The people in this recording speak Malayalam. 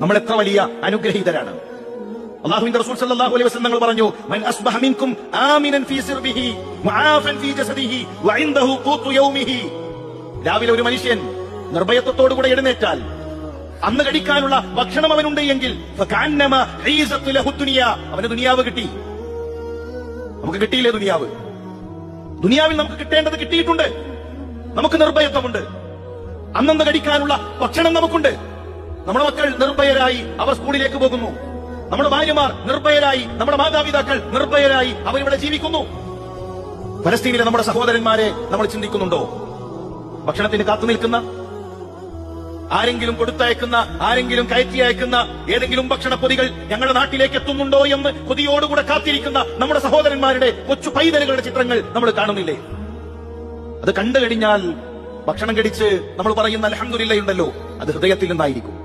നമ്മൾ എത്ര വലിയ അനുഗ്രഹീതരാണ്. അല്ലാഹുവിന്റെ റസൂൽ സല്ലല്ലാഹു അലൈഹി വസല്ലം പറഞ്ഞു, മൻ അസ്ബഹ മിൻകും ആമിനൻ ഫീ സിർബിഹി മുആഫൻ ഫീ ജസദിഹി വഇൻദഹു ഖൂതു യൗമിഹി. രാവിലെ ഒരു മനുഷ്യൻ നിർഭയത്വത്തോടുകൂടെ എഴുന്നേറ്റാൽ അന്ന് കഴിക്കാനുള്ള ഭക്ഷണം അവനുണ്ട് എങ്കിൽ ഫകഅന്നമ ഈസത്തു ലഹു ദുനിയ, അവന് ദുനിയാവ് കിട്ടി. നമുക്ക് കിട്ടിയില്ലേ ദുനിയാവ്? ദുനിയാവിൽ നമുക്ക് കിട്ടേണ്ടത് കിട്ടിയിട്ടുണ്ട്. നമുക്ക് നിർഭയത്വമുണ്ട്. അന്നന്ന് കഴിക്കാനുള്ള ഭക്ഷണം നമുക്കുണ്ട്. നമ്മുടെ മക്കൾ നിർഭയരായി അവർ സ്കൂളിലേക്ക് പോകുന്നു. നമ്മുടെ ഭാര്യമാർ നിർഭയരായി, നമ്മുടെ മാതാപിതാക്കൾ നിർഭയരായി അവരിവിടെ ജീവിക്കുന്നു. ഫലസ്തീനിലെ നമ്മുടെ സഹോദരന്മാരെ നമ്മൾ ചിന്തിക്കുന്നുണ്ടോ? ഭക്ഷണത്തിന് കാത്തു നിൽക്കുന്ന, ആരെങ്കിലും കൊടുത്തയക്കുന്ന, ആരെങ്കിലും കയറ്റി അയക്കുന്ന ഏതെങ്കിലും ഭക്ഷണപ്പൊതികൾ ഞങ്ങളുടെ നാട്ടിലേക്ക് എത്തുന്നുണ്ടോ എന്ന് കൊതിയോടുകൂടെ കാത്തിരിക്കുന്ന നമ്മുടെ സഹോദരന്മാരുടെ കൊച്ചു പൈതലുകളുടെ ചിത്രങ്ങൾ നമ്മൾ കാണുന്നില്ലേ? അത് കണ്ടു കഴിഞ്ഞാൽ ഭക്ഷണം കഴിച്ച് നമ്മൾ പറയുന്ന അൽഹംദുലില്ലാഹ് ഉണ്ടല്ലോ, അത് ഹൃദയത്തിൽ നിന്നായിരിക്കും.